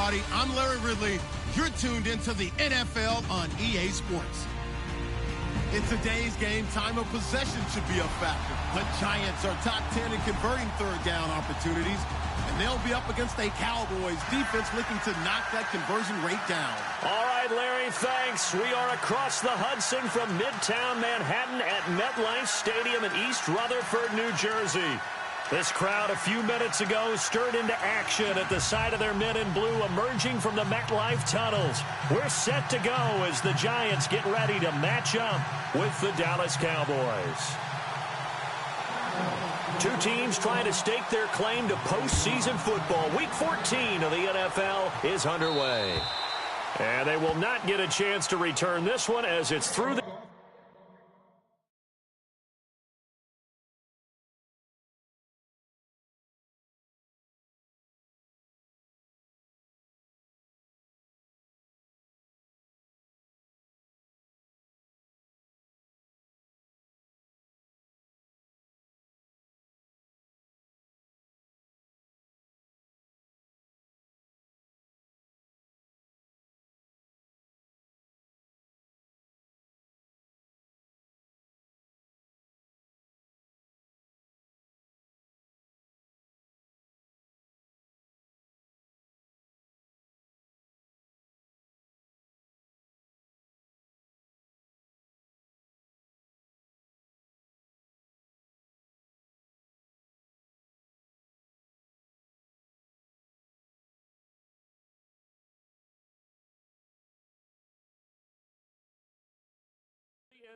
everybody. I'm Larry Ridley. You're tuned into the NFL on EA Sports. In today's game, time of possession should be a factor. The Giants are top 10 in converting third down opportunities, and they'll be up against a Cowboys defense looking to knock that conversion rate down. All right, Larry, thanks. We are across the Hudson from Midtown Manhattan at MetLife Stadium in East Rutherford, New Jersey. This crowd a few minutes ago stirred into action at the side of their men in blue emerging from the MetLife tunnels. We're set to go as the Giants get ready to match up with the Dallas Cowboys. Two teams trying to stake their claim to postseason football. Week 14 of the NFL is underway. And they will not get a chance to return this one as it's through the...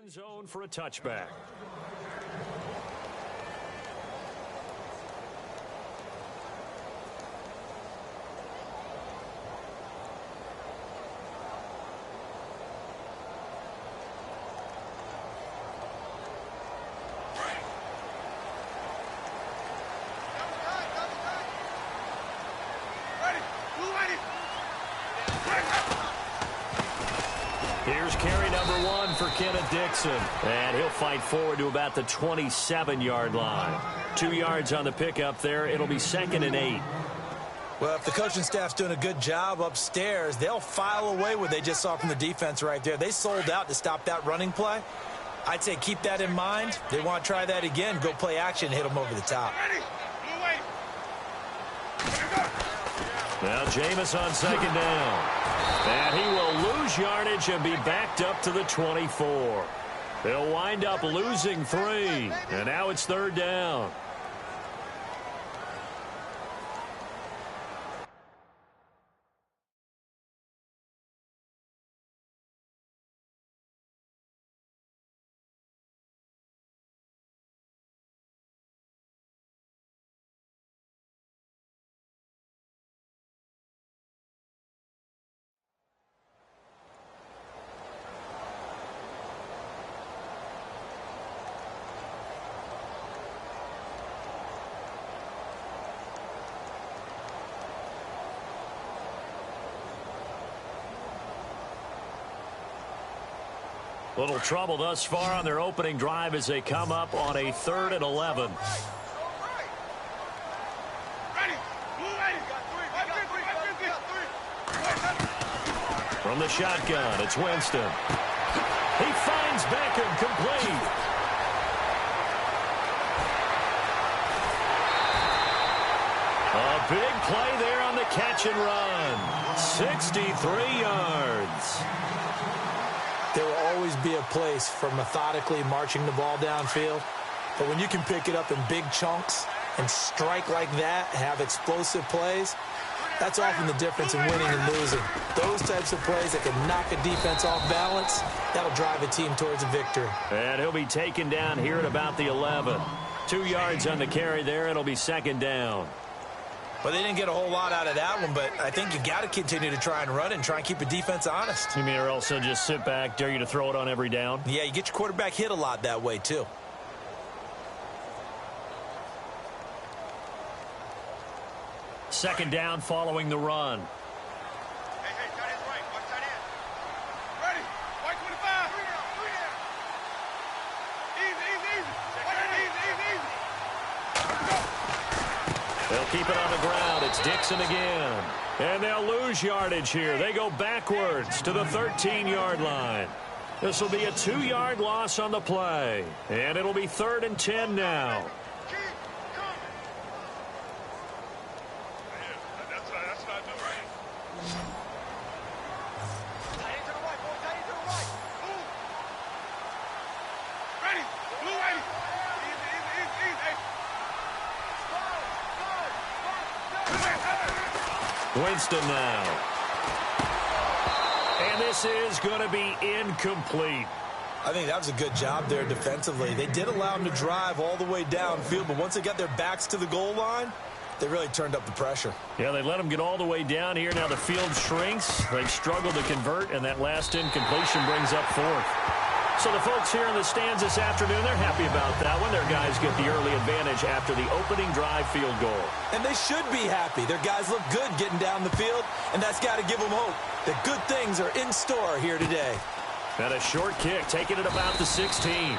end zone for a touchback. Here's carry number 1 for Kenneth Dixon. And he'll fight forward to about the 27-yard line. 2 yards on the pickup there. It'll be 2nd and 8. Well, if the coaching staff's doing a good job upstairs, they'll file away what they just saw from the defense right there. They sold out to stop that running play. I'd say keep that in mind. They want to try that again. Go play action, hit them over the top. Now Jameis on 2nd down. And he will lose yardage and be backed up to the 24. They'll wind up losing 3. And now it's 3rd down. Little trouble thus far on their opening drive as they come up on a 3rd and 11. From the shotgun, it's Winston. He finds Beckham complete. A big play there on the catch and run. 63 yards. There will always be a place for methodically marching the ball downfield. But when you can pick it up in big chunks and strike like that, have explosive plays, that's often the difference in winning and losing. Those types of plays that can knock a defense off balance, that'll drive a team towards a victory. And he'll be taken down here at about the 11. 2 yards on the carry there. It'll be 2nd down. Well, they didn't get a whole lot out of that one, but I think you got to continue to try and run and try and keep a defense honest. You mean or else they'll just sit back, dare you to throw it on every down? Yeah, you get your quarterback hit a lot that way, too. Second down following the run. They'll keep it on the ground. It's Dixon again. And they'll lose yardage here. They go backwards to the 13-yard line. This will be a 2-yard loss on the play. And it'll be 3rd and 10 now. Winston now. And this is going to be incomplete. I think that was a good job there defensively. They did allow him to drive all the way downfield, but once they got their backs to the goal line, they really turned up the pressure. Yeah, they let him get all the way down here. Now the field shrinks. They've struggled to convert, and that last incompletion brings up 4th. So the folks here in the stands this afternoon, they're happy about that one. Their guys get the early advantage after the opening drive field goal. And they should be happy. Their guys look good getting down the field, and that's got to give them hope that good things are in store here today. And a short kick, taking it about the 16.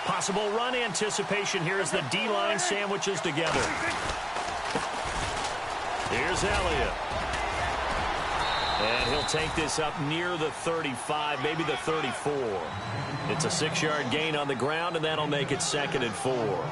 Possible run anticipation here as the D-line sandwiches together. Here's Elliott. And he'll take this up near the 35, maybe the 34. It's a 6-yard gain on the ground, and that'll make it 2nd and 4.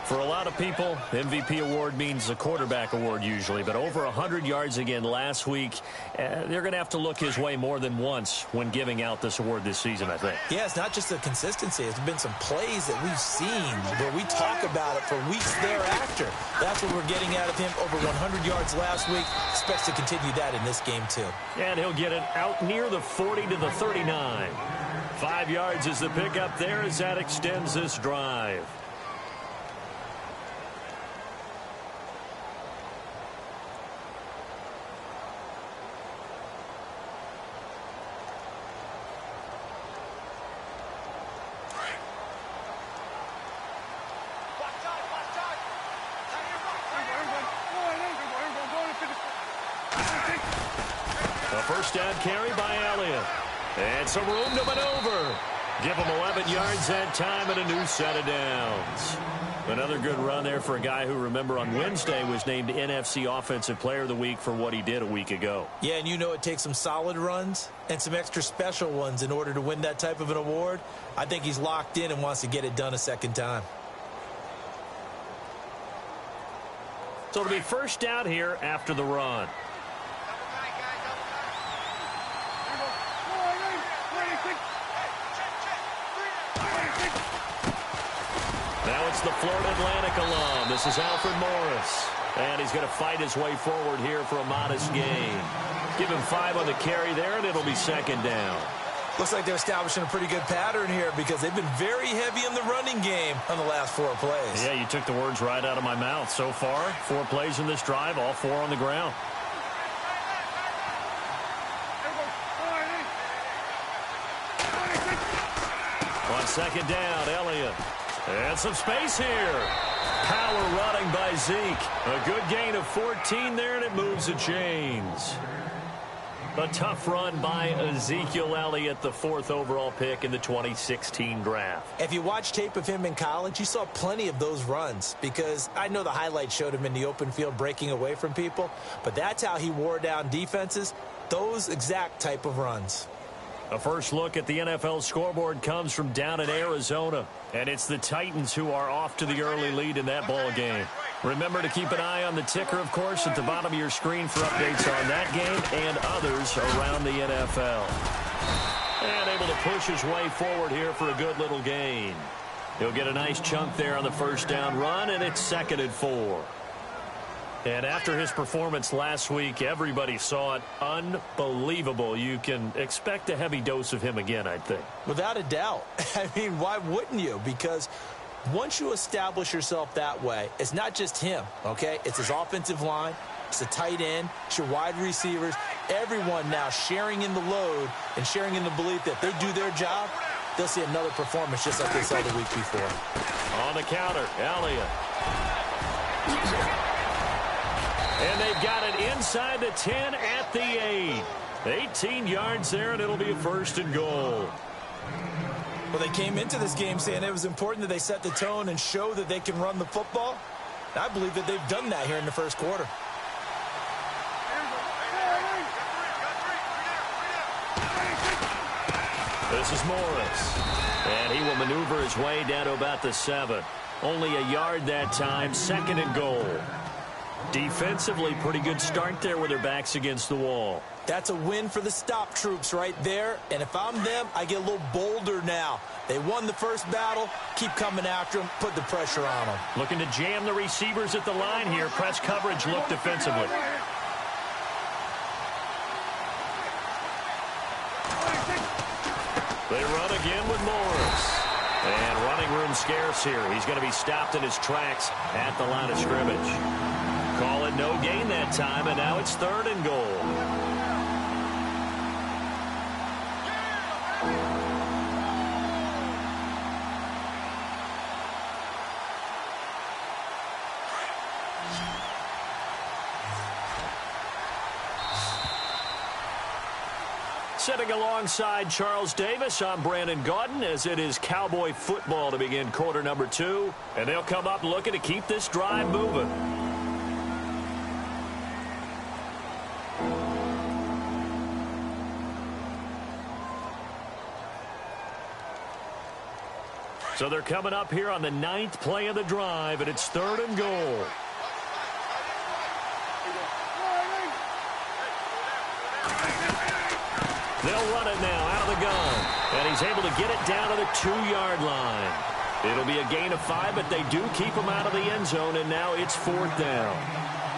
For a lot of people, MVP award means a quarterback award usually, but over 100 yards again last week. They're going to have to look his way more than once when giving out this award this season, I think. Yeah, it's not just the consistency. It's been some plays that we've seen where we talk about it for weeks thereafter. That's what we're getting out of him. Over 100 yards last week. Expects to continue that in this game, too. And he'll get it out near the 40 to the 39. 5 yards is the pickup there as that extends this drive. First down carry by Elliott. And some room to maneuver. Give him 11 yards that time and a new set of downs. Another good run there for a guy who, remember, on Wednesday was named NFC Offensive Player of the Week for what he did a week ago. Yeah, and you know it takes some solid runs and some extra special ones in order to win that type of an award. I think he's locked in and wants to get it done a second time. So it'll be first down here after the run. Now it's the Florida Atlantic alum. This is Alfred Morris. And he's going to fight his way forward here for a modest gain. Give him 5 on the carry there, and it'll be 2nd down. Looks like they're establishing a pretty good pattern here because they've been very heavy in the running game on the last 4 plays. Yeah, you took the words right out of my mouth. So far, 4 plays in this drive, all 4 on the ground. On 2nd down, Elliott. And some space here. Power running by Zeke. A good gain of 14 there, and it moves the chains. A tough run by Ezekiel Elliott, the 4th overall pick in the 2016 draft. If you watch tape of him in college, you saw plenty of those runs because I know the highlights showed him in the open field breaking away from people, but that's how he wore down defenses, those exact type of runs. A first look at the NFL scoreboard comes from down in Arizona, and it's the Titans who are off to the early lead in that ball game. Remember to keep an eye on the ticker, of course, at the bottom of your screen for updates on that game and others around the NFL. And able to push his way forward here for a good little gain. He'll get a nice chunk there on the first down run, and it's 2nd and 4. And after his performance last week, everybody saw it. Unbelievable. You can expect a heavy dose of him again, I think. Without a doubt. I mean, why wouldn't you? Because once you establish yourself that way, it's not just him, okay? It's his offensive line. It's the tight end. It's your wide receivers. Everyone now sharing in the load and sharing in the belief that they do their job, they'll see another performance just like they saw the week before. On the counter, Elliott. And they've got it inside the 10 at the 8. 18 yards there, and it'll be a 1st and goal. Well, they came into this game saying it was important that they set the tone and show that they can run the football. I believe that they've done that here in the first quarter. This is Morris. And he will maneuver his way down to about the 7. Only a yard that time, 2nd and goal. Defensively, pretty good start there with their backs against the wall. That's a win for the stop troops right there. And if I'm them, I get a little bolder now. They won the first battle. Keep coming after them. Put the pressure on them. Looking to jam the receivers at the line here. Press coverage look defensively. They run again with Morris. And running room scarce here. He's going to be stopped in his tracks at the line of scrimmage. Call it no gain that time, and now it's 3rd and goal. Sitting alongside Charles Davis, I'm Brandon Gaudin, as it is Cowboy football to begin quarter number 2. And they'll come up looking to keep this drive moving. So they're coming up here on the 9th play of the drive, and it's 3rd and goal. They'll run it now out of the gun. And he's able to get it down to the 2-yard line. It'll be a gain of 5, but they do keep him out of the end zone, and now it's 4th down.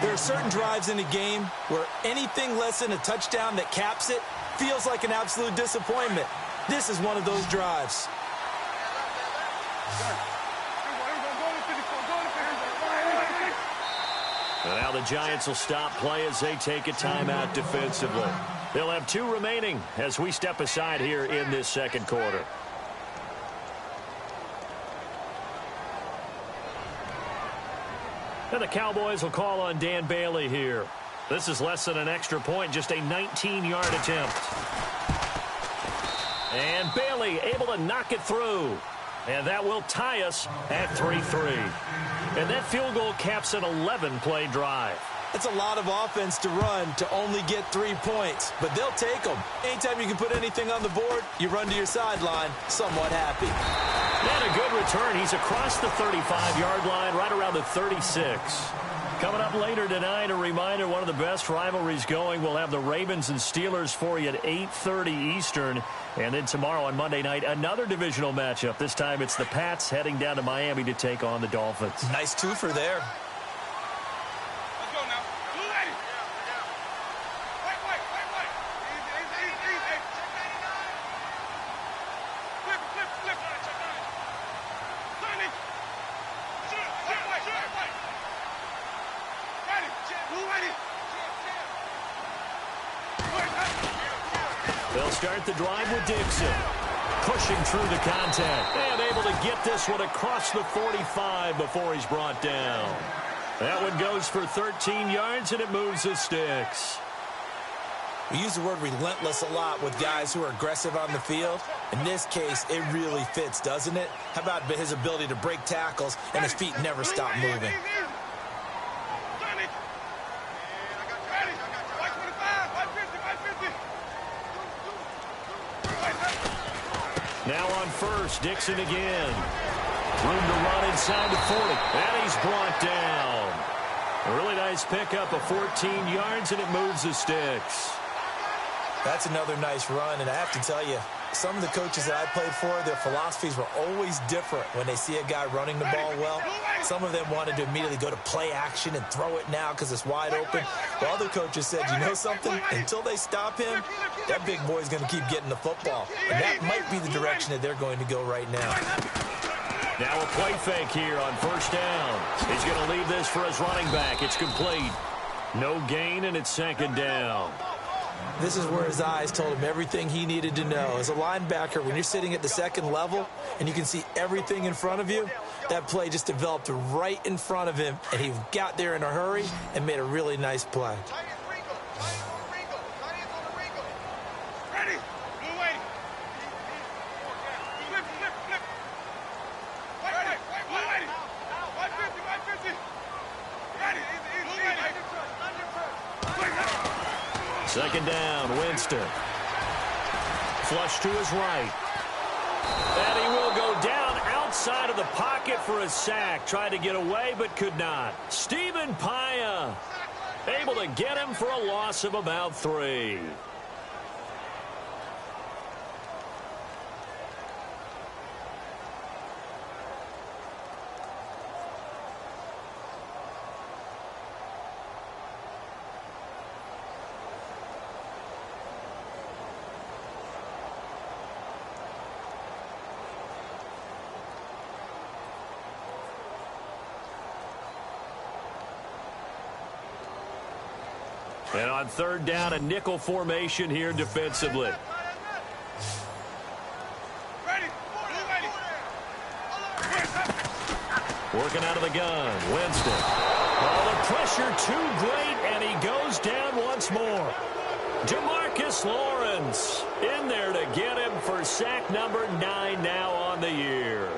There are certain drives in a game where anything less than a touchdown that caps it feels like an absolute disappointment. This is one of those drives. And now the Giants will stop play as they take a timeout defensively. They'll have 2 remaining as we step aside here in this second quarter. And the Cowboys will call on Dan Bailey here. This is less than an extra point, just a 19-yard attempt. And Bailey able to knock it through. And that will tie us at 3-3. And that field goal caps an 11-play drive. It's a lot of offense to run to only get 3 points, but they'll take them. Anytime you can put anything on the board, you run to your sideline somewhat happy. And a good return. He's across the 35-yard line, right around the 36. Coming up later tonight, a reminder, one of the best rivalries going. We'll have the Ravens and Steelers for you at 8:30 Eastern. And then tomorrow on Monday night, another divisional matchup. This time it's the Pats heading down to Miami to take on the Dolphins. Nice twofer there. They'll start the drive with Dixon. Pushing through the contact. And able to get this one across the 45 before he's brought down. That one goes for 13 yards, and it moves the sticks. We use the word relentless a lot with guys who are aggressive on the field. In this case, it really fits, doesn't it? How about his ability to break tackles and his feet never stop moving? Now on first, Dixon again. Room to run inside the 40. And he's brought down. A really nice pickup of 14 yards, and it moves the sticks. That's another nice run, and I have to tell you, some of the coaches that I played for, their philosophies were always different when they see a guy running the ball well. Some of them wanted to immediately go to play action and throw it now because it's wide open. While other coaches said, you know something? Until they stop him, that big boy's going to keep getting the football. And that might be the direction that they're going to go right now. Now a play fake here on first down. He's going to leave this for his running back. It's complete. No gain, and it's second down. This is where his eyes told him everything he needed to know. As a linebacker, when you're sitting at the second level and you can see everything in front of you, that play just developed right in front of him, and he got there in a hurry and made a really nice play. Second down, Winston. Flush to his right. And he will go down outside of the pocket for a sack. Tried to get away, but could not. Stephen Paya able to get him for a loss of about 3. And on third down, a nickel formation here defensively. Working out of the gun, Winston. Oh, the pressure too great, and he goes down once more. Demarcus Lawrence in there to get him for sack number 9 now on the year.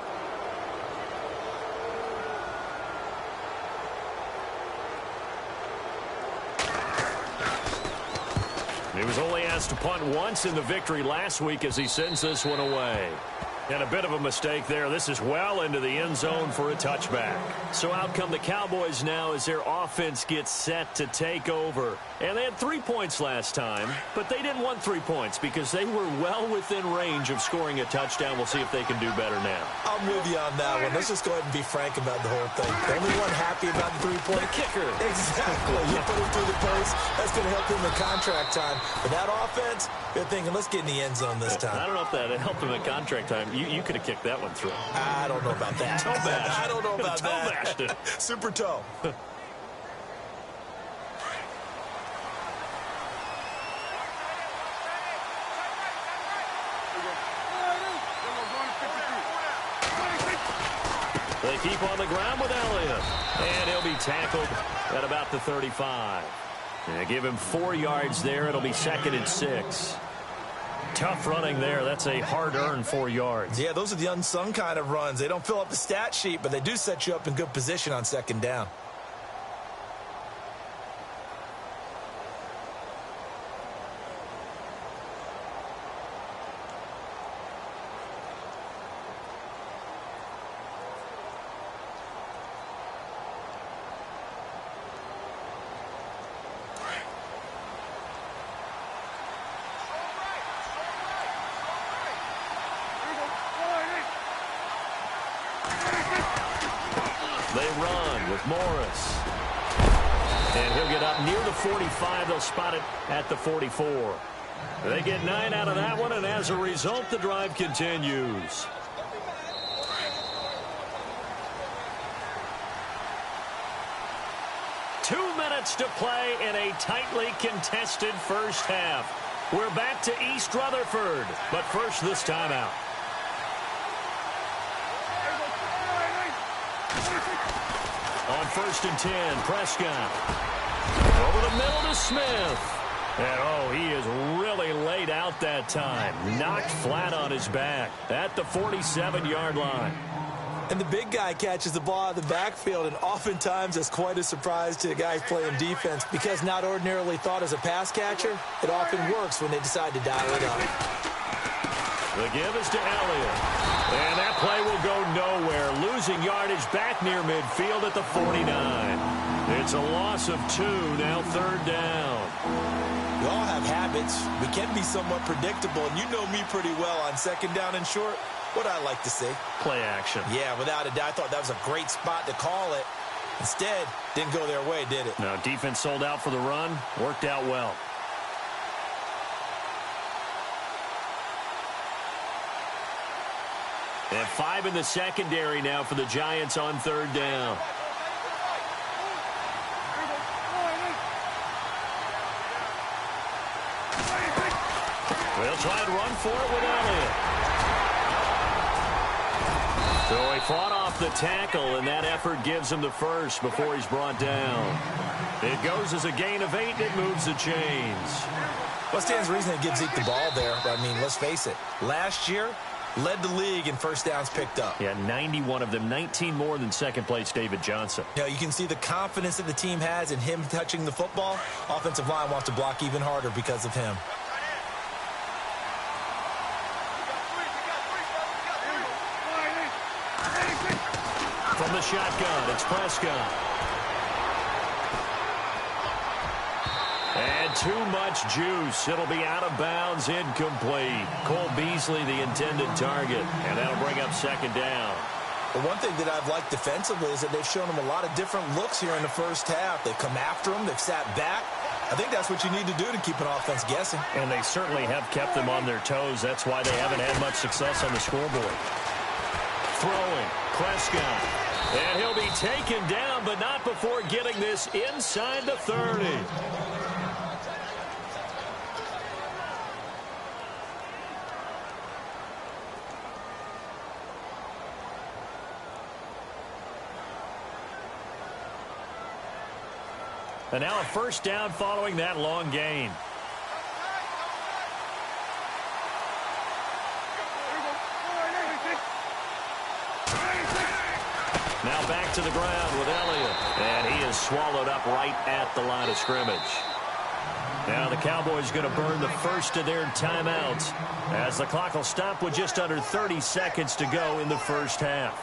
He was only asked to punt once in the victory last week as he sends this one away. And a bit of a mistake there. This is well into the end zone for a touchback. So out come the Cowboys now as their offense gets set to take over. And they had 3 points last time, but they didn't want 3 points because they were well within range of scoring a touchdown. We'll see if they can do better now. I'm with you on that one. Let's just go ahead and be frank about the whole thing. The only one happy about the 3-point kicker. Exactly. You put him through the post. That's going to help him in contract time. But that offense, they're thinking, let's get in the end zone this time. I don't know if that helped him in contract time. You could have kicked that one through. I don't know about that. Toe bash. I don't know about toe that. Bashed it. Super toe. They keep on the ground with Elliott. And he'll be tackled at about the 35. And give him 4 yards there. It'll be 2nd and 6. Tough running there. That's a hard-earned 4 yards. Yeah, those are the unsung kind of runs. They don't fill up the stat sheet, but they do set you up in good position on 2nd down. They run with Morris. And he'll get up near the 45. They'll spot it at the 44. They get 9 out of that one, and as a result, the drive continues. Two minutes to play in a tightly contested first half. We're back to East Rutherford, but first this timeout. On 1st and 10, Prescott. Over the middle to Smith. And, oh, he is really laid out that time. Knocked flat on his back at the 47-yard line. And the big guy catches the ball out of the backfield, and oftentimes it's quite a surprise to the guys playing defense because not ordinarily thought as a pass catcher, it often works when they decide to dial it up. The give is to Elliott. And that play will go nowhere. Losing yardage back near midfield at the 49. It's a loss of 2, now 3rd down. We all have habits. We can be somewhat predictable, and you know me pretty well on 2nd down and short. What I like to see. Play action. Yeah, without a doubt. I thought that was a great spot to call it. Instead, didn't go their way, did it? No, defense sold out for the run. Worked out well. And 5 in the secondary now for the Giants on 3rd down. They'll try and run for it with Elliott. So he fought off the tackle, and that effort gives him the first before he's brought down. It goes as a gain of 8, and it moves the chains. What stands to reason it gives Zeke the ball there? I mean, let's face it. Last year, led the league in first downs picked up. Yeah, 91 of them, 19 more than second-place David Johnson. You know, you can see the confidence that the team has in him touching the football. Offensive line wants to block even harder because of him. From the shotgun, it's Prescott. And too much juice. It'll be out of bounds, incomplete. Cole Beasley, the intended target, and that'll bring up second down. But one thing that I've liked defensively is that they've shown him a lot of different looks here in the first half. They've come after him. They've sat back. I think that's what you need to do to keep an offense guessing. And they certainly have kept them on their toes. That's why they haven't had much success on the scoreboard. Throwing, Prescott. And he'll be taken down, but not before getting this inside the 30. And now a first down following that long gain. Now back to the ground with Elliott. And he is swallowed up right at the line of scrimmage. Now the Cowboys going to burn the first of their timeouts as the clock will stop with just under 30 seconds to go in the first half.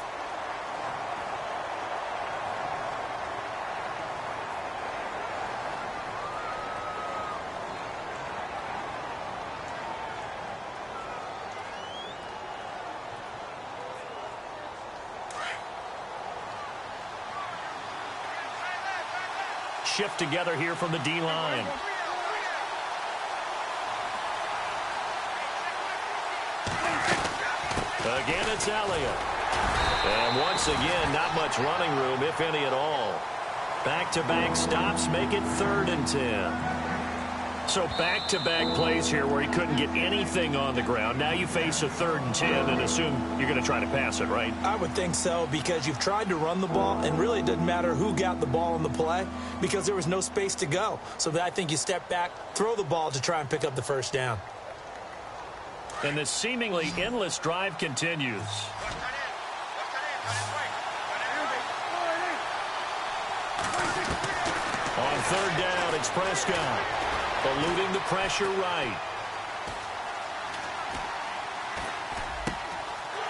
Shift together here from the D-line. Again, it's Elliott. And once again, not much running room, if any at all. Back-to-back stops make it 3rd and 10. So back-to-back plays here where he couldn't get anything on the ground. Now you face a 3rd and 10 and assume you're going to try to pass it, right? I would think so, because you've tried to run the ball, and really it doesn't matter who got the ball in the play because there was no space to go. So I think you step back, throw the ball to try and pick up the first down. And this seemingly endless drive continues. On 3rd down, it's Prescott. Eluding the pressure right.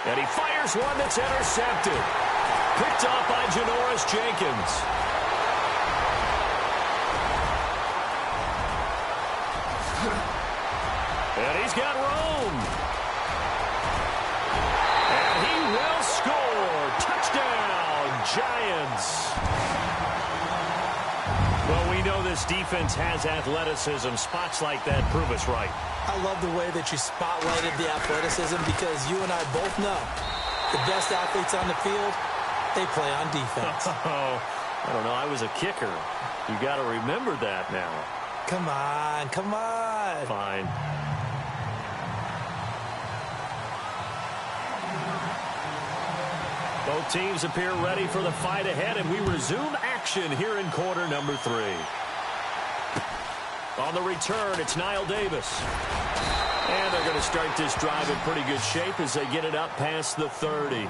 And he fires one that's intercepted. Picked off by Janoris Jenkins. And he's got room. And he will score. Touchdown, Giants. Well, we know this defense has athleticism. Spots like that prove us right. I love the way that you spotlighted the athleticism because you and I both know the best athletes on the field, they play on defense. Oh, I don't know. I was a kicker. You got to remember that now. Come on, come on. Fine. Both teams appear ready for the fight ahead, and we resume action here in quarter number 3. On the return, it's Niall Davis. And they're going to start this drive in pretty good shape as they get it up past the 30.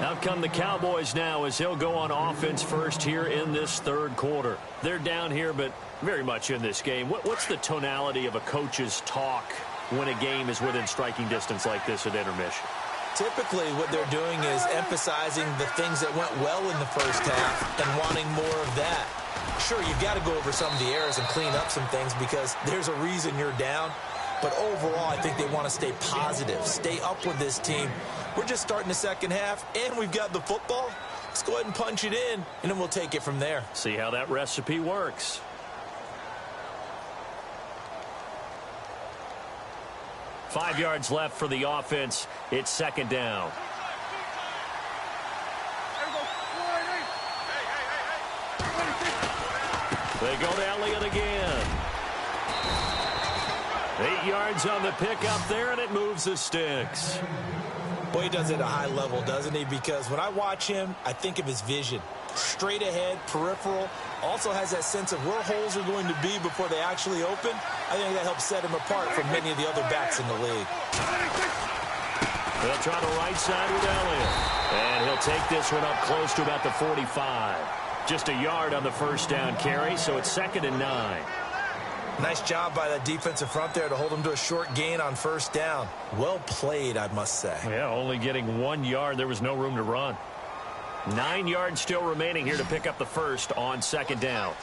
Out come the Cowboys now as he'll go on offense first here in this 3rd quarter. They're down here, but very much in this game. What's the tonality of a coach's talk when a game is within striking distance like this at intermission? Typically, what they're doing is emphasizing the things that went well in the first half and wanting more of that. Sure, you've got to go over some of the errors and clean up some things because there's a reason you're down. But overall, I think they want to stay positive, stay up with this team. We're just starting the second half, and we've got the football. Let's go ahead and punch it in, and then we'll take it from there. See how that recipe works. Five yards left for the offense. It's 2nd down. They go to Elliott again. 8 yards on the pickup there, and it moves the sticks. Boy, he does it at a high level, doesn't he? Because when I watch him, I think of his vision. Straight ahead, peripheral, also has that sense of where holes are going to be before they actually open. I think that helps set him apart from many of the other backs in the league. They'll try the right side with Elliott. And he'll take this one up close to about the 45. Just a yard on the first down carry, so it's 2nd and 9. Nice job by that defensive front there to hold him to a short gain on first down. Well played, I must say. Yeah, only getting 1 yard. There was no room to run. 9 yards still remaining here to pick up the first on 2nd down.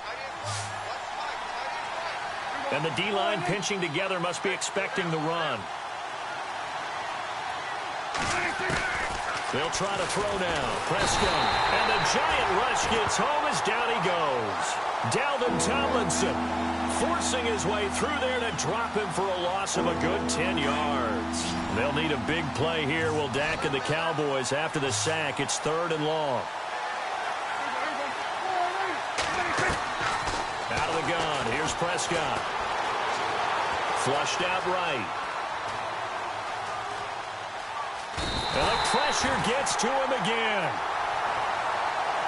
And the D-line pinching together must be expecting the run. They'll try to throw now. Prescott. And the giant rush gets home as down he goes. Dalvin Tomlinson forcing his way through there to drop him for a loss of a good 10 yards. They'll need a big play here, will Dak and the Cowboys. After the sack, it's 3rd and long. Out of the gun, here's Prescott. Flushed out right. And the pressure gets to him again.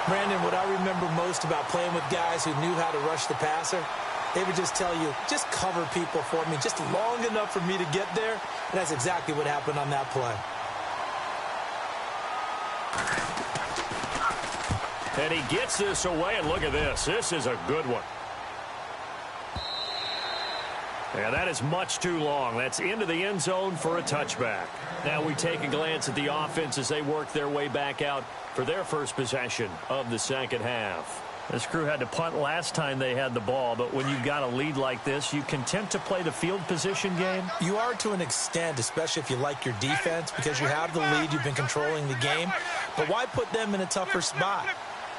Brandon, what I remember most about playing with guys who knew how to rush the passer, they would just tell you, just cover people for me, just long enough for me to get there. And that's exactly what happened on that play. And he gets this away, and look at this. This is a good one. Yeah, that is much too long. That's into the end zone for a touchback. Now we take a glance at the offense as they work their way back out for their first possession of the second half. This crew had to punt last time they had the ball, but when you've got a lead like this, you content to play the field position game? You are to an extent, especially if you like your defense, because you have the lead, you've been controlling the game. But why put them in a tougher spot?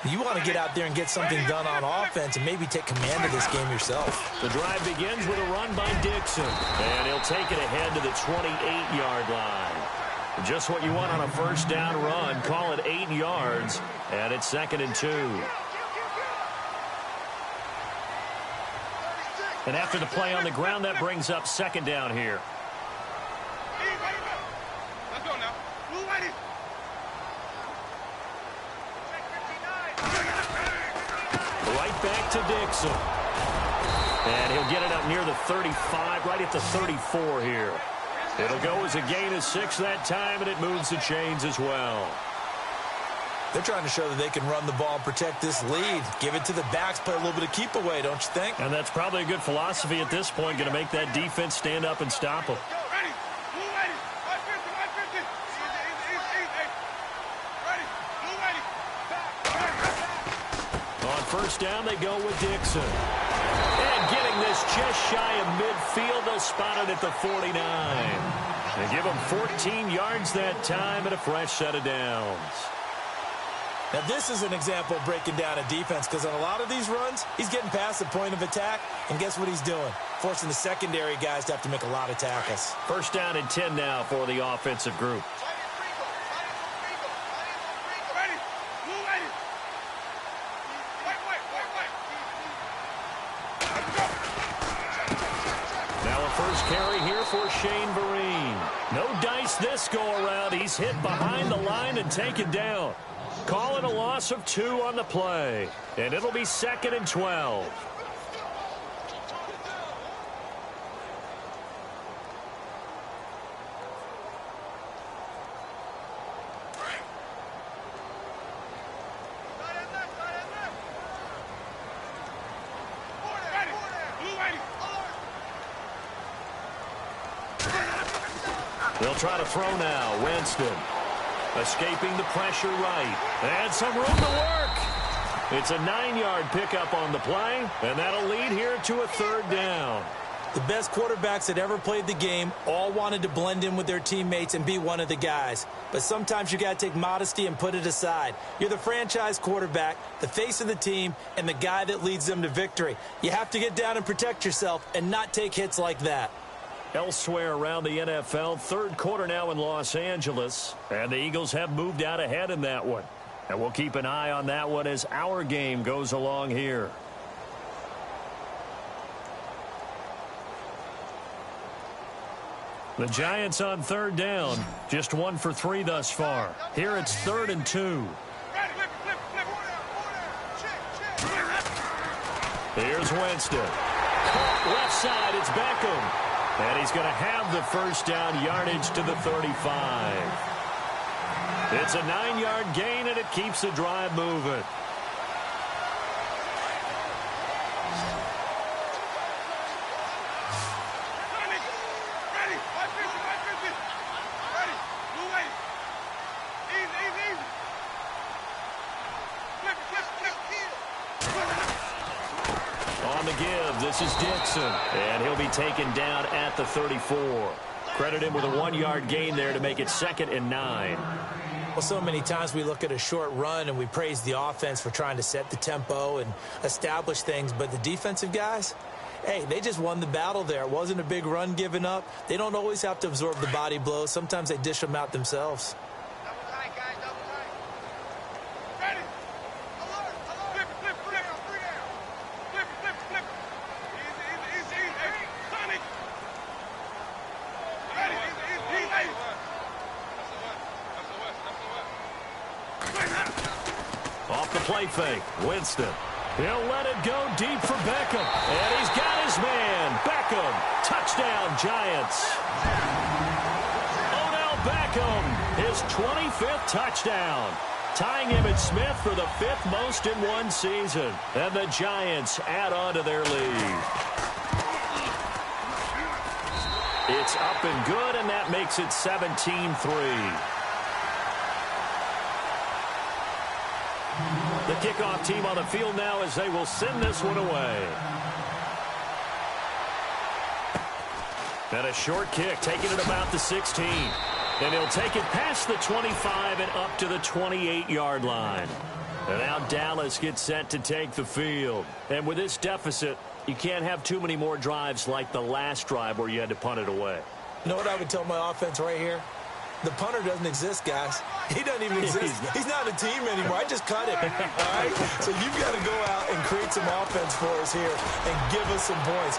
You want to get out there and get something done on offense and maybe take command of this game yourself. The drive begins with a run by Dixon, and he'll take it ahead to the 28-yard line. Just what you want on a first down run. Call it 8 yards, and it's 2nd and 2. And after the play on the ground, that brings up 2nd down here. Right back to Dixon. And he'll get it up near the 35, right at the 34 here. It'll go as a gain of 6 that time, and it moves the chains as well. They're trying to show that they can run the ball and protect this lead. Give it to the backs, play a little bit of keep away, don't you think? And that's probably a good philosophy at this point, going to make that defense stand up and stop them. On first down, they go with Dixon. And getting this just shy of midfield, they'll spot it at the 49. They give him 14 yards that time and a fresh set of downs. Now, this is an example of breaking down a defense, because on a lot of these runs, he's getting past the point of attack, and guess what he's doing? Forcing the secondary guys to have to make a lot of tackles. First down and 10 now for the offensive group. Now a first carry here for Shane Vereen. No dice this go-around. He's hit behind the line and taken down. Call it a loss of 2 on the play. And it'll be 2nd and 12. They'll try to throw now. Winston escaping the pressure right. And some room to work. It's a 9-yard pickup on the play, and that'll lead here to a 3rd down. The best quarterbacks that ever played the game all wanted to blend in with their teammates and be one of the guys. But sometimes you got to take modesty and put it aside. You're the franchise quarterback, the face of the team, and the guy that leads them to victory. You have to get down and protect yourself and not take hits like that. Elsewhere around the NFL, 3rd quarter now in Los Angeles, and the Eagles have moved out ahead in that one. And we'll keep an eye on that one as our game goes along here. The Giants on third down. Just 1 for 3 thus far. Here it's 3rd and 2. Here's Winston. Left side, it's Beckham. And he's going to have the first down yardage to the 35. It's a 9-yard gain, and it keeps the drive moving. On the give, this is Dixon, and he'll be taken down at the 34. Credit him with a 1-yard gain there to make it 2nd and 9. Well, so many times we look at a short run and we praise the offense for trying to set the tempo and establish things, but the defensive guys, hey, they just won the battle there. It wasn't a big run given up. They don't always have to absorb the body blows. Sometimes they dish them out themselves. Off the play fake, Winston. He'll let it go deep for Beckham. And he's got his man. Beckham. Touchdown, Giants. Odell Beckham, his 25th touchdown. Tying him and Smith for the 5th most in one season. And the Giants add on to their lead. It's up and good, and that makes it 17-3. The kickoff team on the field now as they will send this one away. And a short kick, taking it about the 16. And he'll take it past the 25 and up to the 28-yard line. And now Dallas gets set to take the field. And with this deficit, you can't have too many more drives like the last drive where you had to punt it away. You know what I would tell my offense right here? The punter doesn't exist, guys. He doesn't even exist. He's not a team anymore. I just cut him. All right? So you've got to go out and create some offense for us here and give us some points.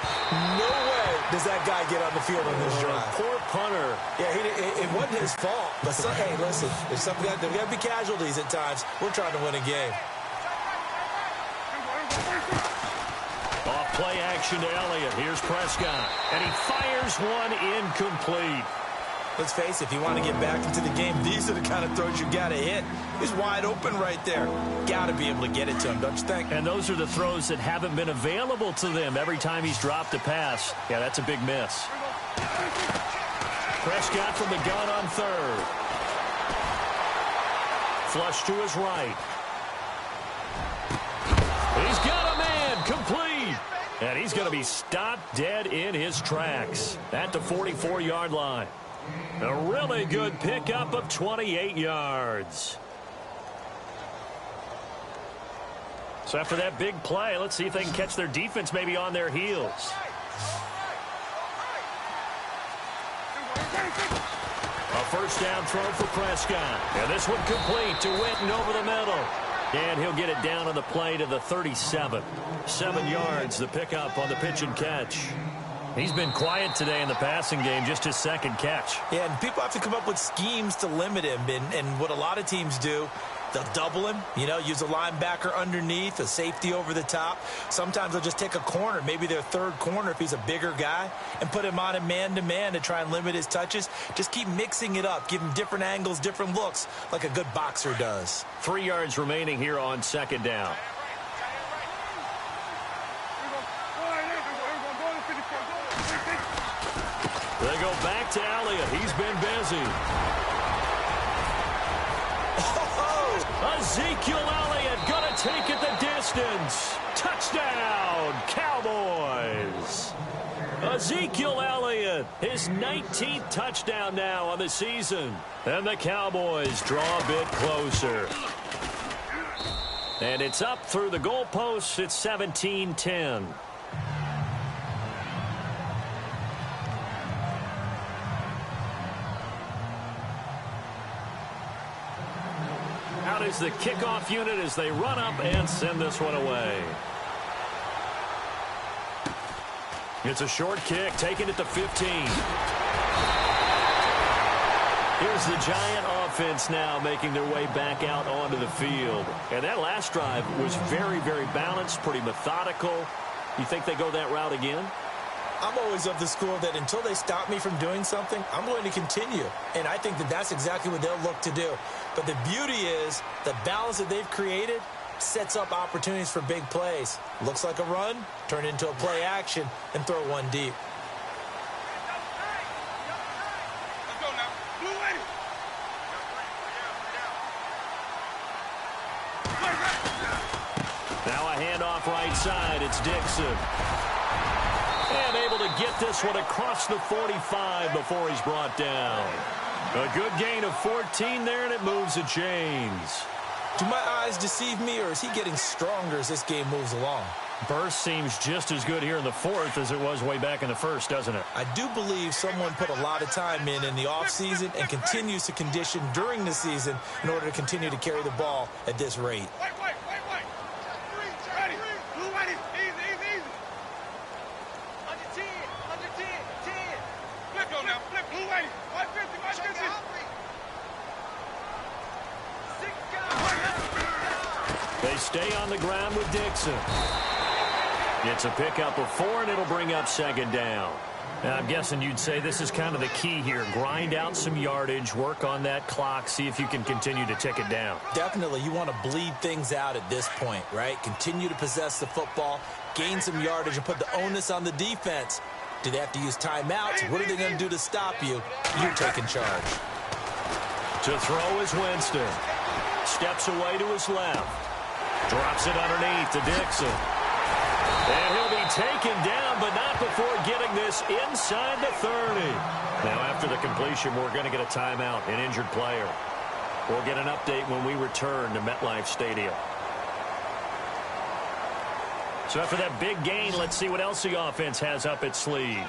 No way does that guy get on the field on this drive. Poor punter. Yeah, it wasn't his fault. But, hey, listen, there's got to be casualties at times. We're trying to win a game. Off play action to Elliott. Here's Prescott. And he fires one incomplete. Let's face it, if you want to get back into the game, these are the kind of throws you got to hit. He's wide open right there. Got to be able to get it to him, don't you think? And those are the throws that haven't been available to them every time he's dropped a pass. Yeah, that's a big miss. Prescott from the gun on 3rd. Flush to his right. He's got a man, complete. And he's going to be stopped dead in his tracks at the 44-yard line. A really good pickup of 28 yards. So after that big play, let's see if they can catch their defense maybe on their heels. A first down throw for Prescott. And this one complete to Witten over the middle. And he'll get it down on the play to the 37. 7 yards, the pickup on the pitch and catch. He's been quiet today in the passing game, just his 2nd catch. Yeah, and people have to come up with schemes to limit him. And what a lot of teams do, they'll double him, use a linebacker underneath, a safety over the top. Sometimes they'll just take a corner, maybe their 3rd corner if he's a bigger guy, and put him on a man-to-man to try and limit his touches. Just keep mixing it up, give him different angles, different looks, like a good boxer does. 3 yards remaining here on 2nd down. They go back to Elliott. He's been busy. Ezekiel Elliott going to take it the distance. Touchdown, Cowboys. Ezekiel Elliott, his 19th touchdown now on the season. And the Cowboys draw a bit closer. And it's up through the goalposts. It's 17-10. Out is the kickoff unit as they run up and send this one away. It's a short kick, taken at the 15. Here's the Giant offense now making their way back out onto the field. And that last drive was very, very balanced, pretty methodical. You think they go that route again? I'm always of the school that until they stop me from doing something, I'm going to continue. And I think that that's exactly what they'll look to do. But the beauty is the balance that they've created sets up opportunities for big plays. Looks like a run, turn it into a play action, and throw one deep. Now a handoff right side. It's Dixon. And able to get this one across the 45 before he's brought down. A good gain of 14 there, and it moves the chains. Do my eyes deceive me, or is he getting stronger as this game moves along? Burst seems just as good here in the fourth as it was way back in the first, doesn't it? I do believe someone put a lot of time in the offseason and continues to condition during the season in order to continue to carry the ball at this rate. They stay on the ground with Dixon. It's a pickup of 4, and it'll bring up second down. Now, I'm guessing you'd say this is kind of the key here. Grind out some yardage, work on that clock, see if you can continue to tick it down. Definitely. You want to bleed things out at this point, right? Continue to possess the football, gain some yardage, and put the onus on the defense. Do they have to use timeouts? What are they going to do to stop you? You're taking charge. To throw is Winston. Steps away to his left. Drops it underneath to Dixon. And he'll be taken down, but not before getting this inside the 30. Now, after the completion, we're going to get a timeout, an injured player. We'll get an update when we return to MetLife Stadium. So after that big gain, let's see what else the offense has up its sleeve.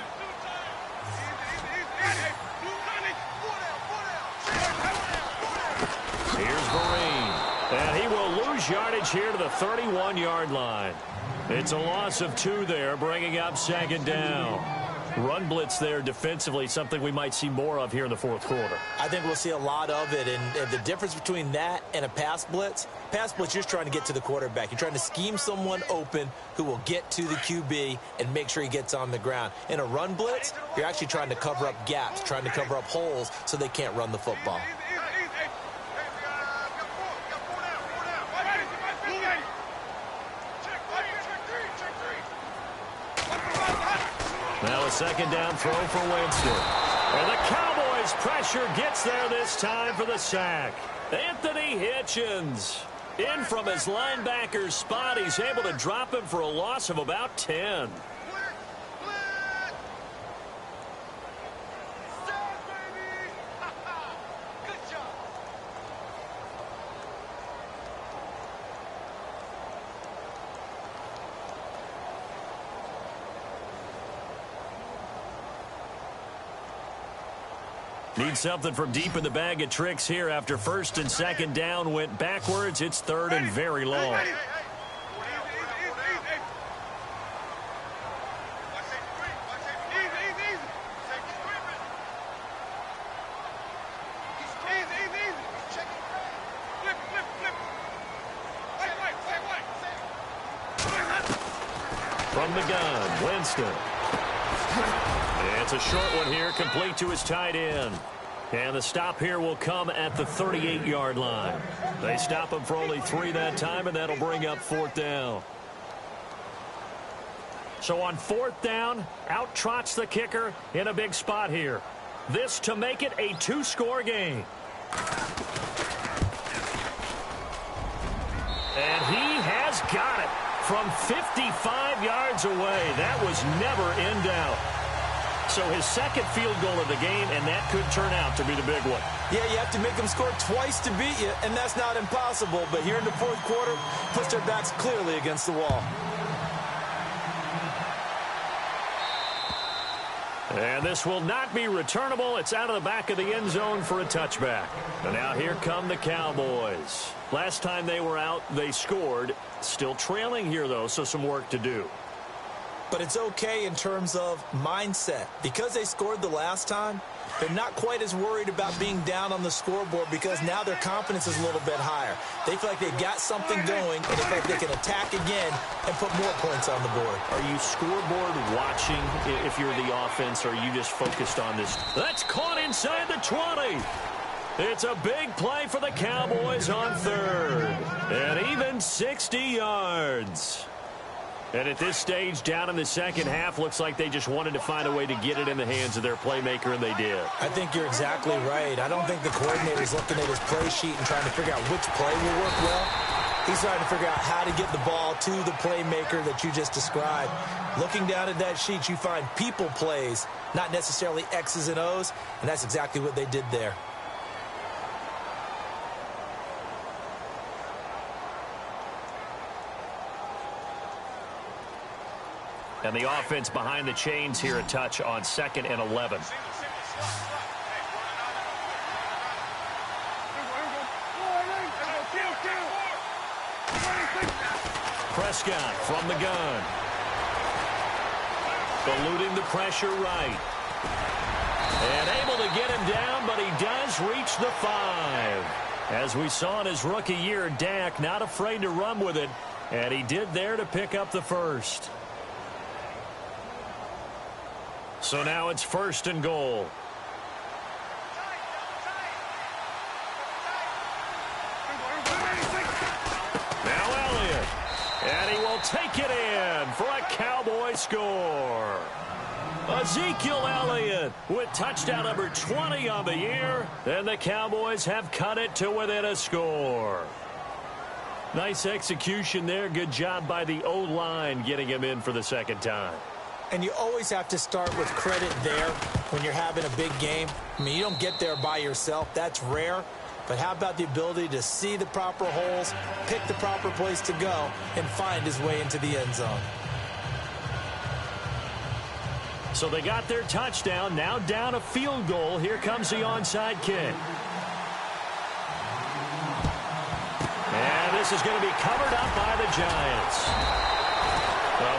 Here's Vereen. And he will lose yardage here to the 31-yard line. It's a loss of 2 there, bringing up second down. Run blitz there defensively, something we might see more of here in the fourth quarter. I think we'll see a lot of it, and the difference between that and a pass blitz, you're just trying to get to the quarterback. You're trying to scheme someone open who will get to the QB and make sure he gets on the ground. In a run blitz, you're actually trying to cover up gaps, trying to cover up holes so they can't run the football. Now a second down throw for Winston. And the Cowboys' pressure gets there this time for the sack. Anthony Hitchens in from his linebacker's spot. He's able to drop him for a loss of about 10. Need something from deep in the bag of tricks here after first and second down went backwards. It's third and very long. From the gun, Winston. It's a short one here, complete to his tight end. And the stop here will come at the 38-yard line. They stop him for only 3 that time, and that'll bring up fourth down. So on fourth down, out trots the kicker in a big spot here. This to make it a 2-score game. And he has got it from 55 yards away. That was never in doubt. So his second field goal of the game, and that could turn out to be the big one. Yeah, you have to make them score twice to beat you, and that's not impossible. But here in the fourth quarter, puts their backs clearly against the wall. And this will not be returnable. It's out of the back of the end zone for a touchback. And now here come the Cowboys. Last time they were out, they scored. Still trailing here, though, so some work to do. but it's okay in terms of mindset. Because they scored the last time, they're not quite as worried about being down on the scoreboard because now their confidence is a little bit higher. They feel like they've got something going, and they feel like they can attack again and put more points on the board. Are you scoreboard watching if you're the offense, or are you just focused on this? That's caught inside the 20. It's a big play for the Cowboys on third. And even 60 yards. And at this stage, down in the second half, looks like they just wanted to find a way to get it in the hands of their playmaker, and they did. I think you're exactly right. I don't think the coordinator's looking at his play sheet and trying to figure out which play will work well. He's trying to figure out how to get the ball to the playmaker that you just described. Looking down at that sheet, you find people plays, not necessarily X's and O's, and that's exactly what they did there. And the offense behind the chains here, a touch on 2nd and 11. Prescott from the gun. Eluding the pressure right. And able to get him down, but he does reach the 5. As we saw in his rookie year, Dak not afraid to run with it. And he did there to pick up the first. So now it's 1st and goal. Now Elliott. And he will take it in for a Cowboy score. Ezekiel Elliott with touchdown number 20 on the year. And the Cowboys have cut it to within a score. Nice execution there. Good job by the O-line getting him in for the second time. And you always have to start with credit there when you're having a big game. I mean, you don't get there by yourself. That's rare. But how about the ability to see the proper holes, pick the proper place to go, and find his way into the end zone? So they got their touchdown. Now down a field goal. Here comes the onside kick. And this is going to be covered up by the Giants.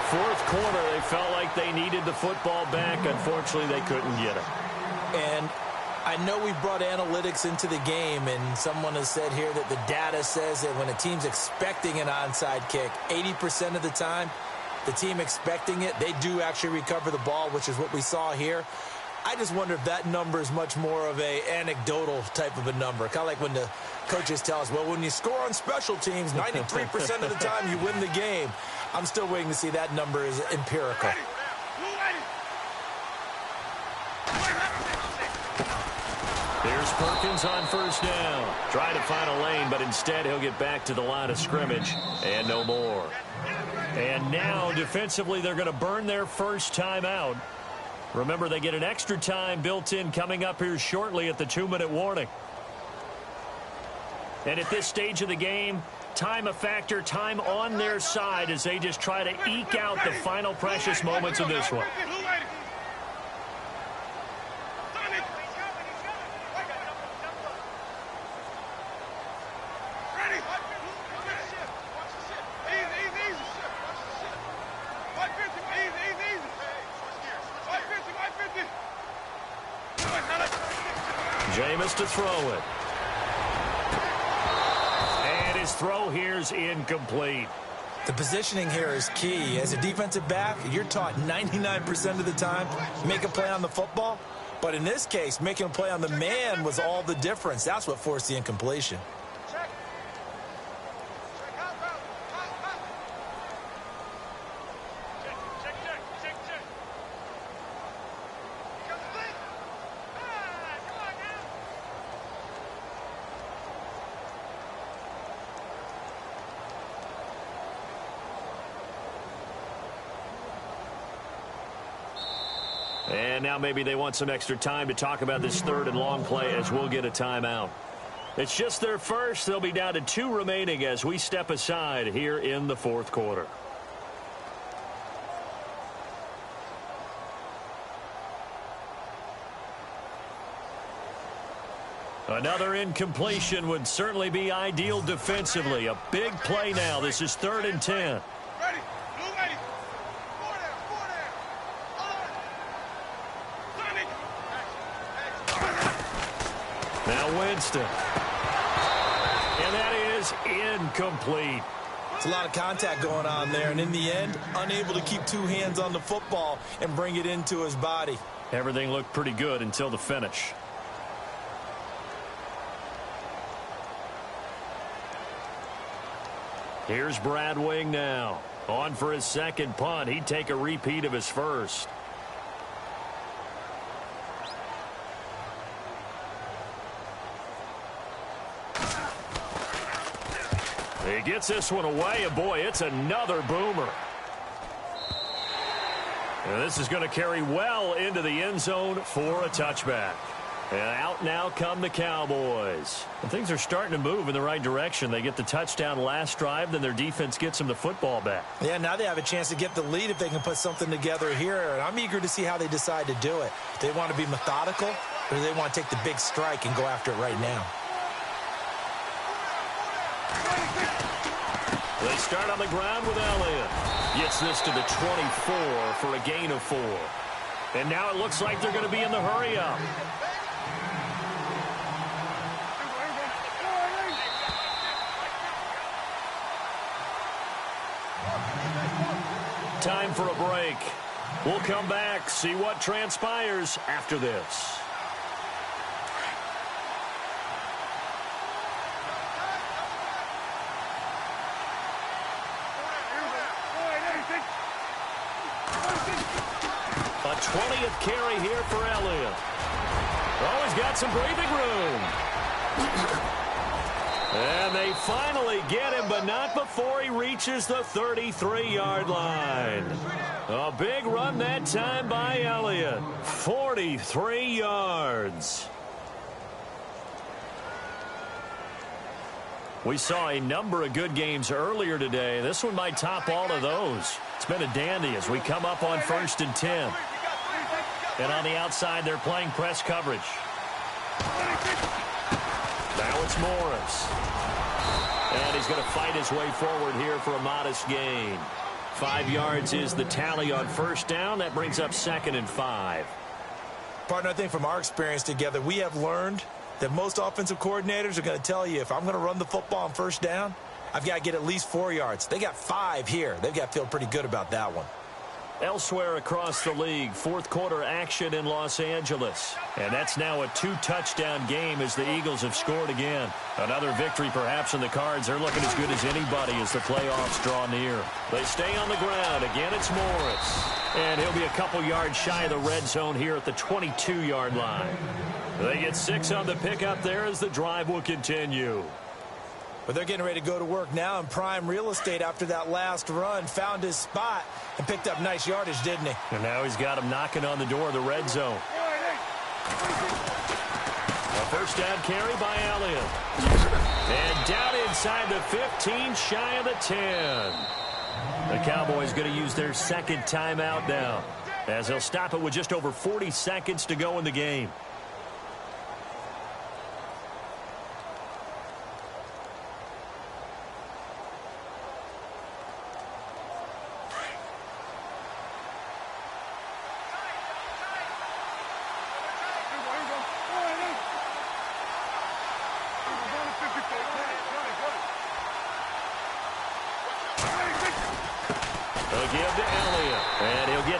Fourth quarter, they felt like they needed the football back. Unfortunately, they couldn't get it. And I know we brought analytics into the game, and someone has said here that the data says that when a team's expecting an onside kick, 80% of the time, the team expecting it, they do actually recover the ball, which is what we saw here. I just wonder if that number is much more of a anecdotal type of a number. Kind of like when the coaches tell us, well, when you score on special teams, 93% of the time you win the game. I'm still waiting to see that number is empirical. Here's Perkins on first down. Trying to find a lane, but instead he'll get back to the line of scrimmage and no more. And now defensively they're going to burn their first time out. Remember, they get an extra time built in coming up here shortly at the 2-minute warning. And at this stage of the game, time a factor, time on their side as they just try to eke out the final precious moments of this one. Jameis to throw it. And his throw here's incomplete. The positioning here is key. As a defensive back, you're taught 99% of the time, make a play on the football. But in this case, making a play on the man was all the difference. That's what forced the incompletion. And now maybe they want some extra time to talk about this third and long play as we'll get a timeout. It's just their first. They'll be down to 2 remaining as we step aside here in the fourth quarter. Another incompletion would certainly be ideal defensively. A big play now. This is 3rd and 10. Now Winston. And that is incomplete. It's a lot of contact going on there, and in the end, unable to keep two hands on the football and bring it into his body. Everything looked pretty good until the finish. Here's Brad Wing now. On for his second punt. He'd take a repeat of his first. He gets this one away, and boy, it's another boomer. And this is going to carry well into the end zone for a touchback. And out now come the Cowboys. And things are starting to move in the right direction. They get the touchdown last drive, then their defense gets them the football back. Yeah, now they have a chance to get the lead if they can put something together here. And I'm eager to see how they decide to do it. Do they want to be methodical, or do they want to take the big strike and go after it right now? They start on the ground with Elliott. Gets this to the 24 for a gain of 4. And now it looks like they're going to be in the hurry-up. Time for a break. We'll come back, see what transpires after this. A 20th carry here for Elliott. Oh, he's got some breathing room. And they finally get him, but not before he reaches the 33-yard line. A big run that time by Elliott. 43 yards. We saw a number of good games earlier today. This one might top all of those. It's been a dandy as we come up on 1st and 10. And on the outside, they're playing press coverage. Now it's Morris. And he's going to fight his way forward here for a modest gain. 5 yards is the tally on 1st down. That brings up 2nd and 5. Partner, I think from our experience together, we have learned that most offensive coordinators are going to tell you, if I'm going to run the football on 1st down, I've got to get at least 4 yards. They got 5 here. They've got to feel pretty good about that one. Elsewhere across the league, 4th quarter action in Los Angeles. And that's now a 2-touchdown game as the Eagles have scored again. Another victory perhaps in the cards. They're looking as good as anybody as the playoffs draw near. They stay on the ground. Again, it's Morris. And he'll be a couple yards shy of the red zone here at the 22-yard line. They get 6 on the pickup there as the drive will continue. But they're getting ready to go to work now in prime real estate after that last run. Found his spot and picked up nice yardage, didn't he? And now he's got him knocking on the door of the red zone. A 1st down carry by Elliott. And down inside the 15, shy of the 10. The Cowboys going to use their 2nd timeout now, as they'll stop it with just over 40 seconds to go in the game.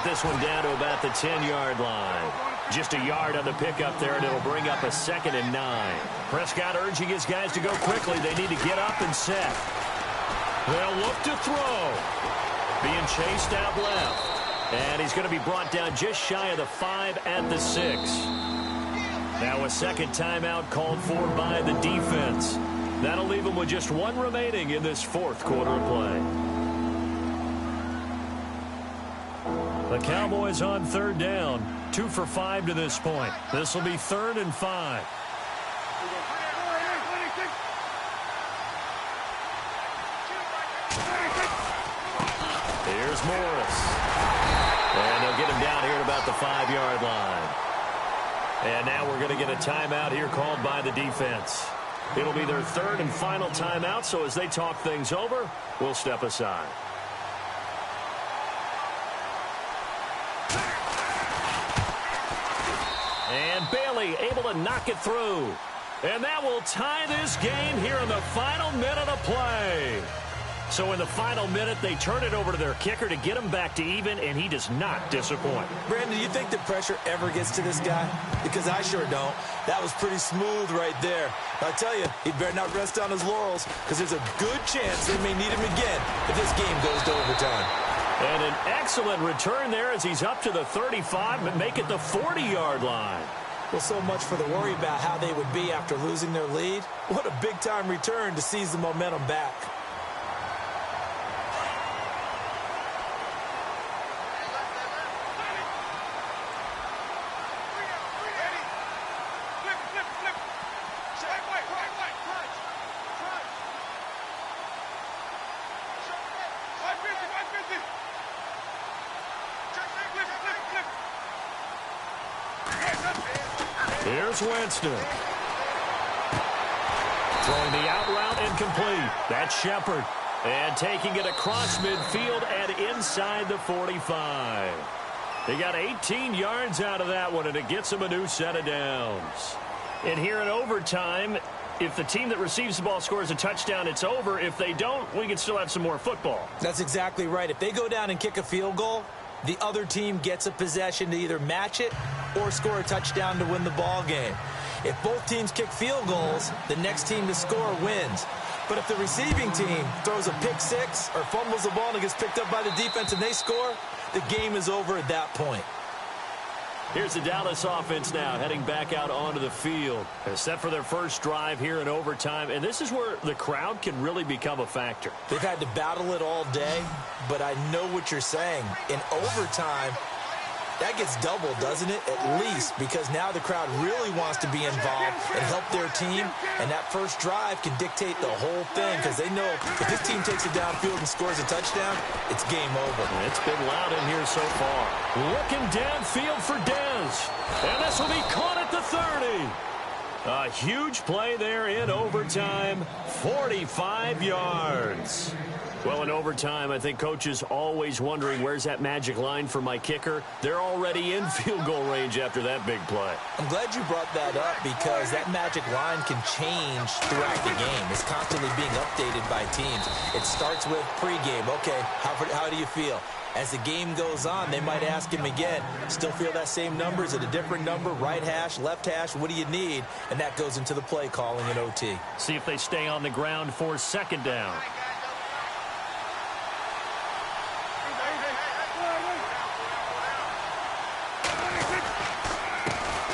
This one down to about the 10-yard line. Just a yard on the pickup there, and it'll bring up a 2nd and 9. Prescott urging his guys to go quickly. They need to get up and set. They'll look to throw. Being chased out left. And he's going to be brought down just shy of the 5 at the 6. Now a 2nd timeout called for by the defense. That'll leave him with just 1 remaining in this 4th quarter of play. The Cowboys on 3rd down. 2 for 5 to this point. This will be 3rd and 5. Here's Morris. And they'll get him down here at about the 5-yard line. And now we're going to get a timeout here called by the defense. It'll be their 3rd and final timeout, so as they talk things over, we'll step aside. And Bailey able to knock it through. And that will tie this game here in the final minute of play. So in the final minute, they turn it over to their kicker to get him back to even, and he does not disappoint. Brandon, do you think the pressure ever gets to this guy? Because I sure don't. That was pretty smooth right there. But I tell you, he better not rest on his laurels, because there's a good chance they may need him again if this game goes to overtime. And an excellent return there as he's up to the 35, but make it the 40-yard line. Well, so much for the worry about how they would be after losing their lead. What a big-time return to seize the momentum back. Here's Winston. Throwing the out route incomplete. That's Shepard. And taking it across midfield and inside the 45. They got 18 yards out of that one, and it gets them a new set of downs. And here in overtime, if the team that receives the ball scores a touchdown, it's over. If they don't, we can still have some more football. That's exactly right. If they go down and kick a field goal, the other team gets a possession to either match it or score a touchdown to win the ball game. If both teams kick field goals, the next team to score wins. But if the receiving team throws a pick six or fumbles the ball and it gets picked up by the defense and they score, the game is over at that point. Here's the Dallas offense now heading back out onto the field. They're set for their first drive here in overtime, and this is where the crowd can really become a factor. They've had to battle it all day, but I know what you're saying. In overtime, that gets doubled, doesn't it? At least, because now the crowd really wants to be involved and help their team, and that first drive can dictate the whole thing because they know if this team takes it downfield and scores a touchdown, it's game over. It's been loud in here so far. Looking downfield for Dez, and this will be caught at the 30. A huge play there in overtime, 45 yards. Well, in overtime, I think coaches always wondering where's that magic line for my kicker. They're already in field goal range after that big play. I'm glad you brought that up because that magic line can change throughout the game. It's constantly being updated by teams. It starts with pregame. Okay, how do you feel? As the game goes on, they might ask him again, still feel that same number? Is it a different number? Right hash, left hash, what do you need? And that goes into the play calling in OT. See if they stay on the ground for second down.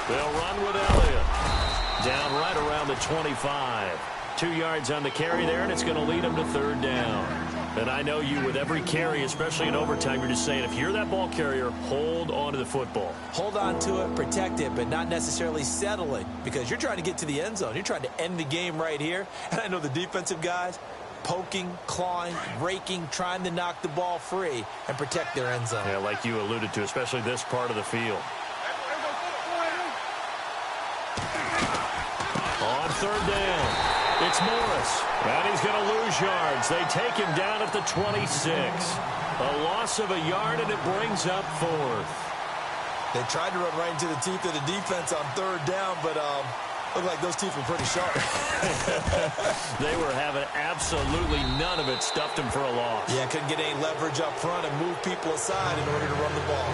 They'll run with Elliott. Down right around the 25. 2 yards on the carry there, and it's going to lead them to third down. And I know you, with every carry, especially in overtime, you're just saying, if you're that ball carrier, hold on to the football. Hold on to it, protect it, but not necessarily settle it because you're trying to get to the end zone. You're trying to end the game right here. And I know the defensive guys poking, clawing, raking, trying to knock the ball free and protect their end zone. Yeah, like you alluded to, especially this part of the field. On third down, it's Morris, and he's going to lose yards. They take him down at the 26. A loss of a yard, and it brings up fourth. They tried to run right into the teeth of the defense on third down, but looked like those teeth were pretty sharp. They were having absolutely none of it, stuffed them for a loss. Yeah, couldn't get any leverage up front and move people aside in order to run the ball.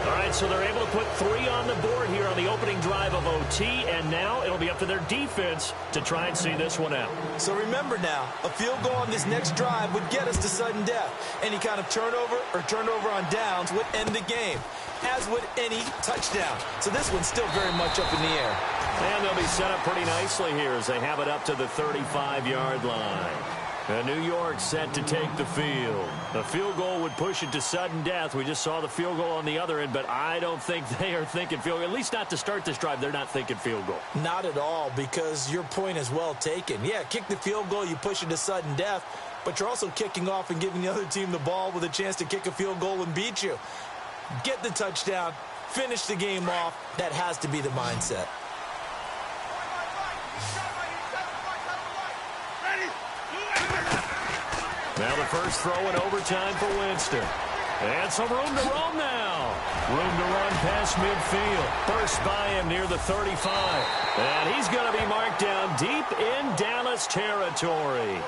All right, so they're able to put 3 on the board here on the opening drive of OT, and now it'll be up to their defense to try and see this one out. So remember now, a field goal on this next drive would get us to sudden death. Any kind of turnover or turnover on downs would end the game, as would any touchdown. So this one's still very much up in the air. And they'll be set up pretty nicely here as they have it up to the 35-yard line. New York set to take the field. The field goal would push it to sudden death. We just saw the field goal on the other end, but I don't think they are thinking field goal. At least not to start this drive. They're not thinking field goal. Not at all, because your point is well taken. Yeah, kick the field goal, you push it to sudden death, but you're also kicking off and giving the other team the ball with a chance to kick a field goal and beat you. Get the touchdown, finish the game off. That has to be the mindset. Now the first throw in overtime for Winston. And some room to roam now. Room to run past midfield. Burst by him near the 35. And he's going to be marked down deep in Dallas territory.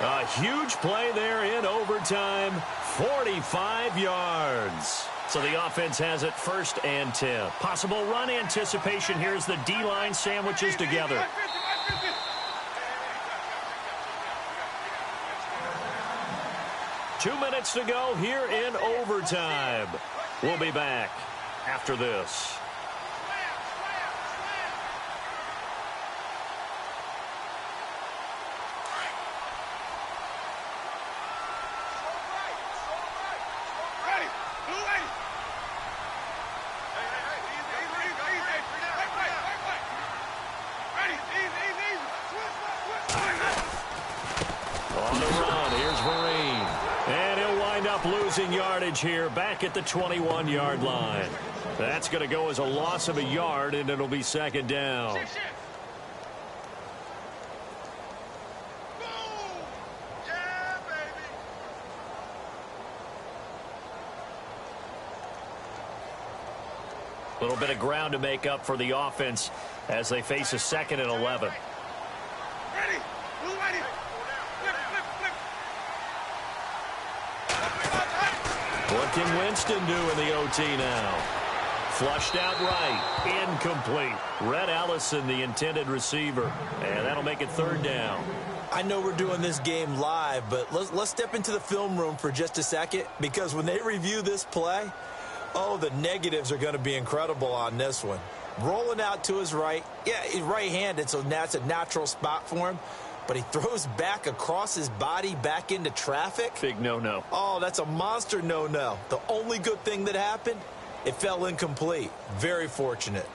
A huge play there in overtime. 45 yards. So the offense has it 1st and 10. Possible run anticipation. Here's the D-line sandwiches together. Two minutes to go here in overtime. We'll be back after this. Losing yardage here back at the 21-yard line. That's going to go as a loss of a yard, and it'll be 2nd down. A little bit of ground to make up for the offense as they face a 2nd and 11. What can Winston do in the OT now? Flushed out right. Incomplete. Red Allison, the intended receiver. And that'll make it 3rd down. I know we're doing this game live, but let's step into the film room for just a second, because when they review this play, oh, the negatives are going to be incredible on this one. Rolling out to his right. Yeah, he's right-handed, so that's a natural spot for him. But he throws back across his body back into traffic. Big no-no. Oh, that's a monster no-no. The only good thing that happened, it fell incomplete. Very fortunate.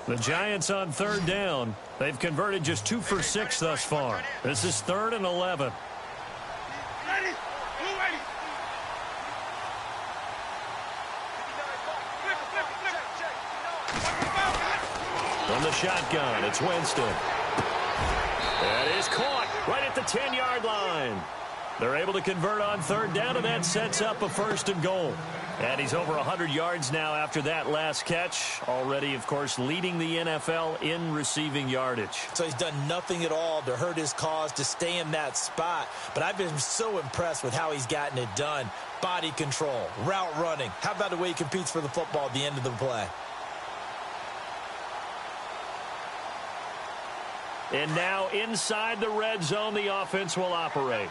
The Giants on 3rd down. They've converted just 2 for 6 thus far. This is 3rd and 11. From the shotgun, it's Winston. That is caught right at the 10-yard line. They're able to convert on 3rd down, and that sets up a 1st and goal. And he's over 100 yards now after that last catch. Already, of course, leading the NFL in receiving yardage. So he's done nothing at all to hurt his cause, to stay in that spot. But I've been so impressed with how he's gotten it done. Body control, route running. How about the way he competes for the football at the end of the play? And now inside the red zone, the offense will operate.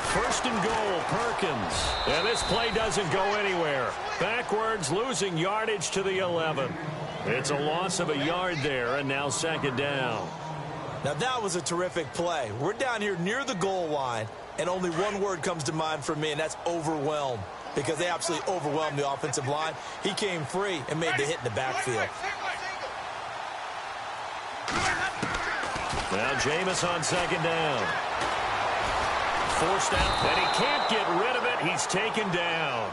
First and goal, Perkins. And this play doesn't go anywhere. Backwards, losing yardage to the 11. It's a loss of a yard there, and now 2nd down. Now that was a terrific play. We're down here near the goal line, and only one word comes to mind for me, and that's overwhelmed. Because they absolutely overwhelmed the offensive line. He came free and made the hit in the backfield. Now Jameis on 2nd down. Forced out, and he can't get rid of it. He's taken down.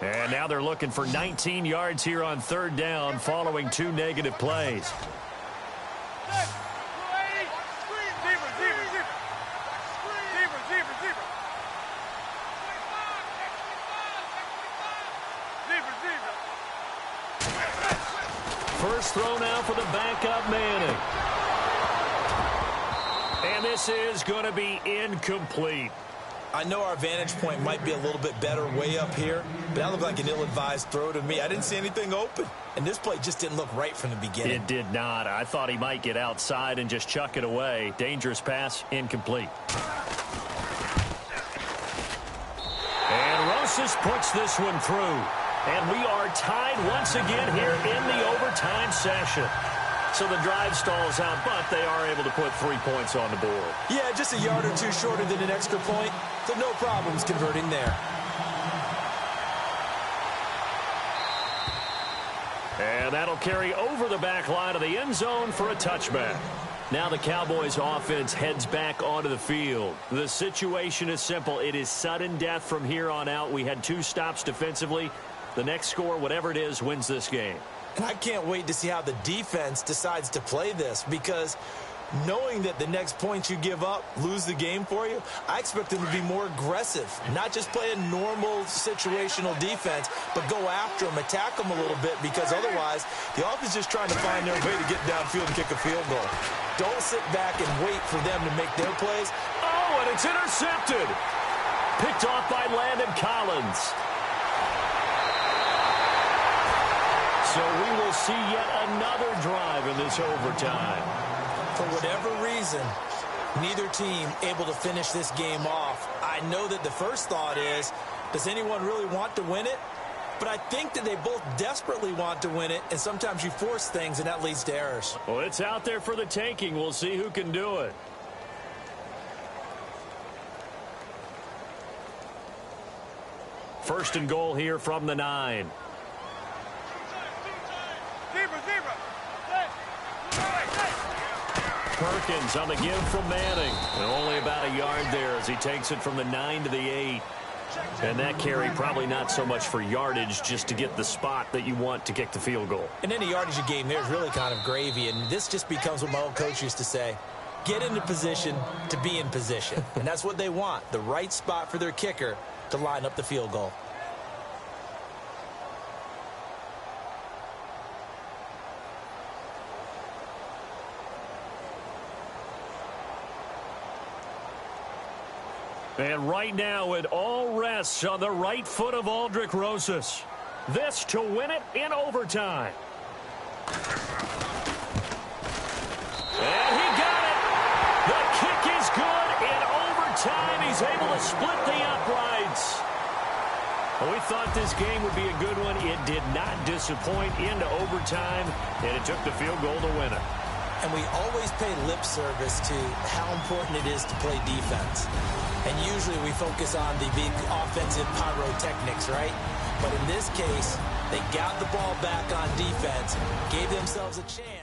And now they're looking for 19 yards here on 3rd down following 2 negative plays. First throw now for the backup Manning. And this is going to be incomplete. I know our vantage point might be a little bit better way up here, but that looked like an ill-advised throw to me. I didn't see anything open, and this play just didn't look right from the beginning. It did not. I thought he might get outside and just chuck it away. Dangerous pass, incomplete. And Rosas puts this one through. And we are tied once again here in the overtime session. So the drive stalls out, but they are able to put 3 points on the board. Yeah, just a yard or two shorter than an extra point, so no problems converting there. And that'll carry over the back line of the end zone for a touchback. Now the Cowboys offense heads back onto the field. The situation is simple. It is sudden death from here on out. We had 2 stops defensively. The next score, whatever it is, wins this game. And I can't wait to see how the defense decides to play this, because knowing that the next points you give up lose the game for you, I expect them to be more aggressive, not just play a normal situational defense, but go after them, attack them a little bit, because otherwise the offense is just trying to find their way to get downfield and kick a field goal. Don't sit back and wait for them to make their plays. Oh, and it's intercepted. Picked off by Landon Collins. So we will see yet another drive in this overtime. For whatever reason, neither team able to finish this game off. I know that the first thought is, does anyone really want to win it? But I think that they both desperately want to win it, and sometimes you force things, and that leads to errors. Well, it's out there for the taking. We'll see who can do it. First and goal here from the 9. Perkins on the give from Manning. And only about a yard there as he takes it from the 9 to the 8. And that carry probably not so much for yardage, just to get the spot that you want to kick the field goal. And any yardage you gain there is really kind of gravy. And this just becomes what my old coach used to say. Get into position to be in position. And that's what they want, the right spot for their kicker to line up the field goal. And right now it all rests on the right foot of Aldrick Rosas. This to win it in overtime. And he got it. The kick is good in overtime. He's able to split the uprights. Well, we thought this game would be a good one. It did not disappoint into overtime, and it took the field goal to win it. And we always pay lip service to how important it is to play defense. And usually we focus on the big offensive pyrotechnics, right? But in this case, they got the ball back on defense, gave themselves a chance.